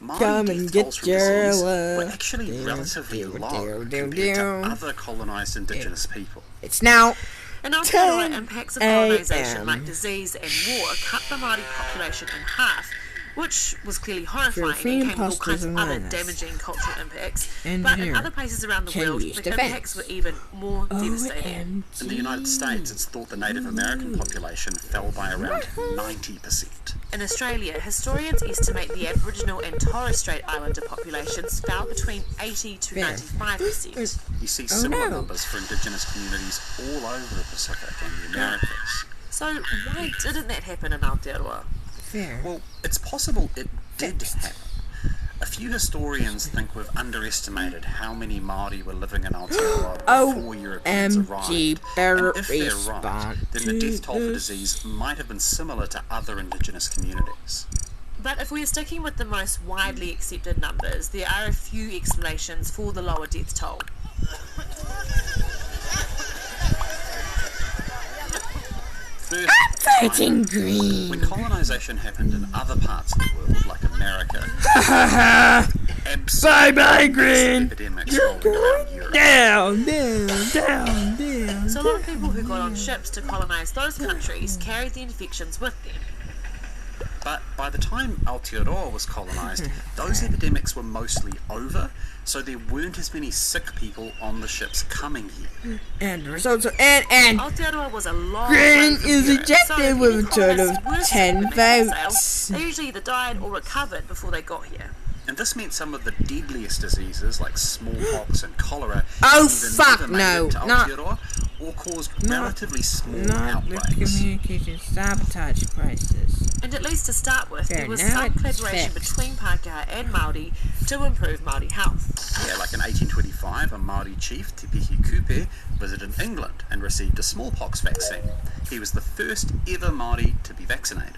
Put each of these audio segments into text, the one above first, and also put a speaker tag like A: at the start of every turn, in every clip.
A: Come and get your love.
B: Were actually relatively low compared to other colonised indigenous people.
A: It's now
C: In Aotearoa, impacts of colonisation like disease and war cut the Māori population in half, which was clearly horrifying and came with all kinds of other damaging cultural impacts. But in other places around the world, the impacts were even more devastating.
B: In the United States, it's thought the Native American population fell by around 90%.
C: In Australia, historians estimate the Aboriginal and Torres Strait Islander populations fell between 80 to 95%.
B: You see similar numbers for indigenous communities all over the Pacific and the Americas.
C: So why didn't that happen in Aotearoa?
B: Well, it's possible it did happen. A few historians think we've underestimated how many Māori were living in Aotearoa before Europeans arrived. And if they're right, then the death toll for disease might have been similar to other indigenous communities.
C: But if we're sticking with the most widely accepted numbers, there are a few explanations for the lower death toll.
A: Fighting green.
B: When colonisation happened in other parts of the world, like America,
A: bye green.
B: epidemics rolling around Europe.
A: Down.
C: So a lot of people who got on ships to colonise those countries carried the infections with them.
B: But by the time Aotearoa was colonised, those epidemics were mostly over, so there weren't as many sick people on the ships coming here.
A: And the results are and
C: Aotearoa was a long
A: Green
C: way from
A: is
C: Europe,
A: ejected
C: so
A: with a
C: any
A: total
C: colonists
A: of
C: were sick
A: 10
C: when they set
A: votes.
C: sail. They usually either died or recovered before they got here.
B: And this meant some of the deadliest diseases like smallpox and cholera
A: Oh,
B: either
A: fuck,
B: never made
A: no,
B: it to
A: not-
B: Aotearoa or caused relatively small
A: Not the
B: outbreaks.
A: communication sabotage crisis.
C: And at least to start with, there was
A: now
C: some
A: it's
C: collaboration
A: fixed.
C: between Pākehā and Māori to improve Māori health.
B: Yeah, like in 1825, a Māori chief, Te Pihi Kupe, visited England and received a smallpox vaccine. He was the first ever Māori to be vaccinated.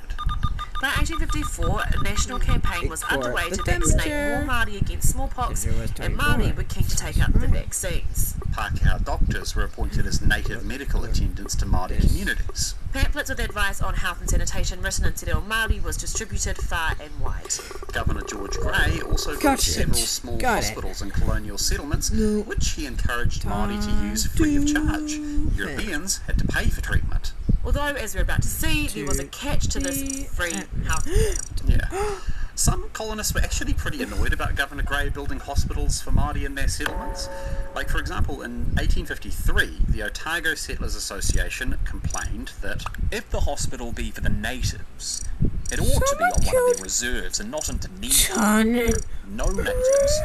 C: By 1854, a national campaign was underway to vaccinate more Māori against smallpox, and Māori were keen to take up the vaccines.
B: Pākehā doctors were appointed as native medical attendants to Māori communities.
C: Pamphlets with advice on health and sanitation written in Te Reo Māori was distributed far and wide.
B: Governor George Grey also built several small hospitals in colonial settlements, which he encouraged Māori to use free of charge. Europeans had to pay for treatment.
C: Although, as we're about to see, there was a catch to this free health care.
B: Yeah. Some colonists were actually pretty annoyed about Governor Grey building hospitals for Māori in their settlements. Like, for example, in 1853, the Otago Settlers Association complained that if the hospital be for the natives, it ought to be on one of their reserves and not in Dunedin. No natives,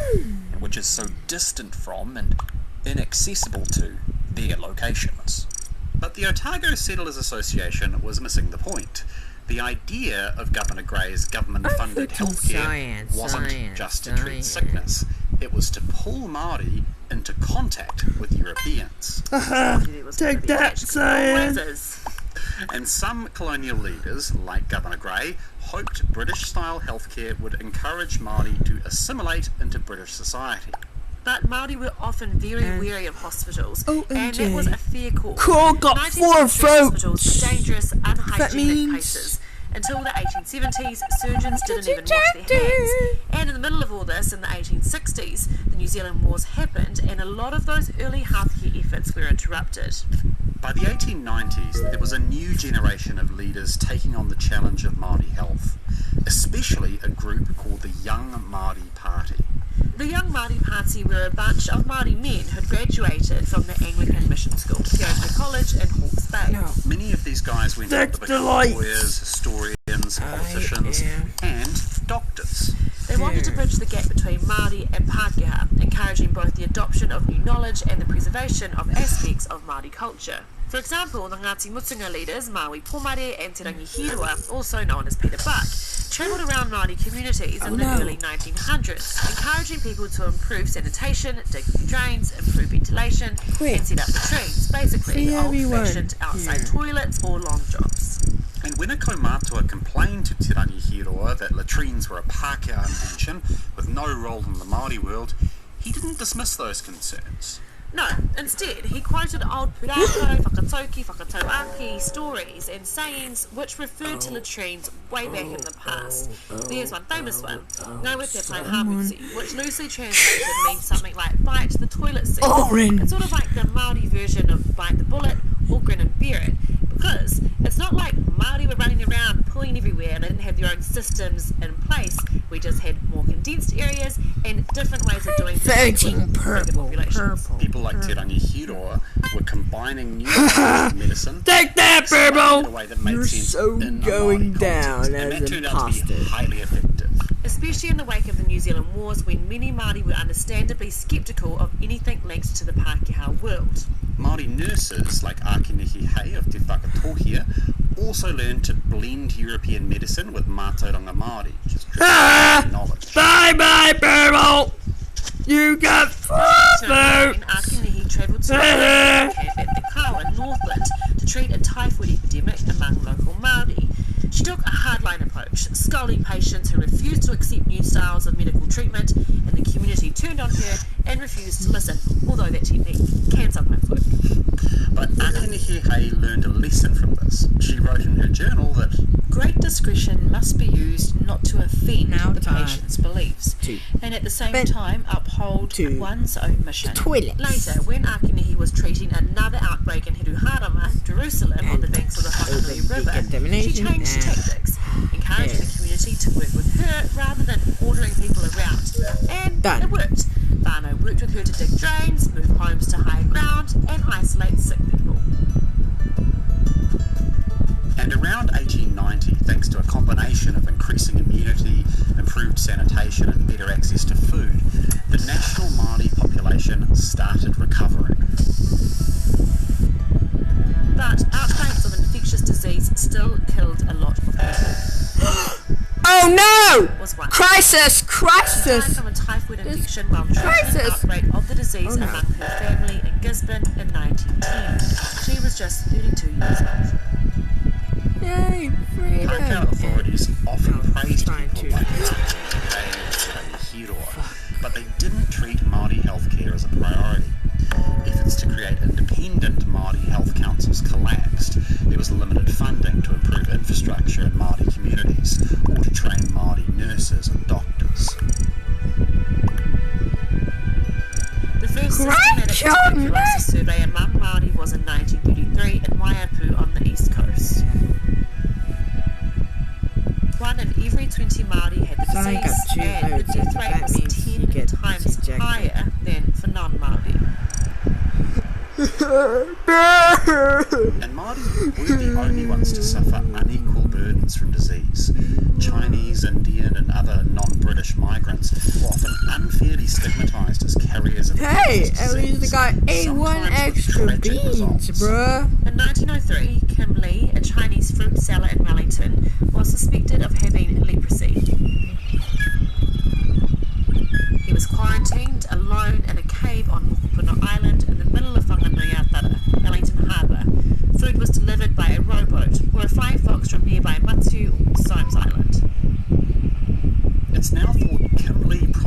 B: which is so distant from and inaccessible to their locations. But the Otago Settlers Association was missing the point. The idea of Governor Grey's government-funded healthcare wasn't just to treat sickness. It was to pull Māori into contact with Europeans.
A: Take that, science!
B: And some colonial leaders, like Governor Grey, hoped British-style healthcare would encourage Māori to assimilate into British society.
C: But Māori were often very wary of hospitals, and that was a fair call.
A: Cole got 4
C: Hospitals
A: votes.
C: were dangerous, unhygienic
A: means-
C: places. Until the 1870s, surgeons didn't even wash their hands. And in the middle of all this, in the 1860s, the New Zealand Wars happened, and a lot of those early healthcare efforts were interrupted.
B: By the 1890s, there was a new generation of leaders taking on the challenge of Māori health, especially a group called the Young Māori Party.
C: The Young Māori Party were a bunch of Māori men who had graduated from the Anglican Mission School, Kyoto College in Hawke's Bay.
B: Many of these guys went on to become lawyers, historians, politicians, and doctors.
C: They wanted to bridge the gap between Māori and Pākehā, encouraging both the adoption of new knowledge and the preservation of aspects of Māori culture. For example, the Ngāti Mutunga leaders, Maui Pomare and Te Rangihirua, also known as Peter Buck, travelled around Māori communities in the early 1900s, encouraging people to improve sanitation, dig new drains, improve ventilation, and set up latrines, basically old-fashioned outside toilets or long jobs.
B: And when a kaumātua complained to Te Rangihirua that latrines were a Pākehā invention with no role in the Māori world, he didn't dismiss those concerns.
C: No, instead, he quoted old pūrākau, whakatauki, whakatauaki stories and sayings which referred to latrines way back in the past. There's one famous one, Ngāwe Te Pai Hāmuti, which loosely translated means something like bite the toilet seat. It's sort of like the Māori version of bite the bullet or grin and bear it, because it's not like Māori were running around pulling everywhere and they didn't have their own systems in place. We just had more condensed areas and different ways of doing things with bigger populations.
B: People like Te Rangi Hiroa were combining new medicine
A: Take that,
B: in a
A: Burble!
B: way that made
A: You're
B: sense
A: so
B: in a
A: going
B: Māori
A: down
B: context, and
A: as
B: that turned out to be
A: imposter.
B: highly effective.
C: Especially in the wake of the New Zealand Wars, when many Māori were understandably sceptical of anything linked to the Pākehā world.
B: Māori nurses like Ākenehi Hei of Te Whakatohia also learned to blend European medicine with mātauranga Māori, which is traditional knowledge.
A: Bye-bye, Burble! You got
C: In
A: food!
C: Ākenehi travelled to a camp at Te Kao in Northland to treat a typhoid epidemic among local Māori. She took a hardline approach, scolding patients who refused to accept new styles of medical treatment, and the community turned on her and refused to listen, although that technique can sometimes work.
B: But Ākenehi Hei learned a lesson from this. She wrote in her journal that
D: Great discretion must be used not to offend
A: Now
D: the
A: time
D: patient's beliefs,
A: to
D: and at the same
A: bend
D: time uphold
A: to
D: one's own mission.
A: Toilet.
C: Later, when Ākenehi was treating another outbreak in Hiruharama, Jerusalem, on the banks of the Whanganui River, she
A: decontamination
C: changed
A: and-
C: tactics, encouraging the community to work with her rather than ordering people around. And
A: Done.
C: it worked. Whānau worked with her to dig drains, move homes to higher ground, and isolate sick people.
B: And around 1890, thanks to a combination of increasing immunity, improved sanitation and better access to food, the national Māori population started recovering.
C: But outbreaks of infectious disease still killed a lot of people.
A: Oh no!
C: Was one.
A: Crisis!
C: Died
A: Crisis!
C: from a typhoid infection while treating an
A: crisis.
C: outbreak of the disease
A: Oh, no.
C: among her family in Gisborne in 1910. She was just 32 years old.
A: Yay, freedom!
B: Pākehā authorities often praised
A: trying
B: people
A: to-
B: like Ākenehi Hiroa, but they didn't treat Māori healthcare as a priority. Efforts to create independent Māori health councils collapsed. There was limited funding to improve infrastructure in Māori communities or to train Māori nurses and doctors.
C: The first
A: Great
C: systematic
A: job,
C: tuberculosis survey among Māori was in 1933 in Waiapu on the east coast. 1 in every 20 Māori had the
A: So I got
C: disease,
A: two
C: and the
A: votes,
C: death
A: and
C: rate
A: that
C: was
A: means you
C: 10
A: get
C: times
A: ejected.
C: higher than for non-Māori.
B: And Māori weren't the only ones to suffer unequal burdens from disease. Chinese, Indian and other non-British migrants were often unfairly stigmatised as carriers of
A: Hey,
B: infectious
A: at least
B: disease,
A: they got A1
B: sometimes with
A: extra
B: tragic
A: beans,
B: results.
A: bruh.
C: In 1903, Kim Lee, a Chinese fruit seller in Wellington, was suspected of having leprosy. He was quarantined alone in a cave on Mokopuna Island in the middle of Whanganui-a-Tara, Wellington Harbour. Food was delivered by a rowboat or a flying fox from nearby Matsu or Soames Island.
B: It's now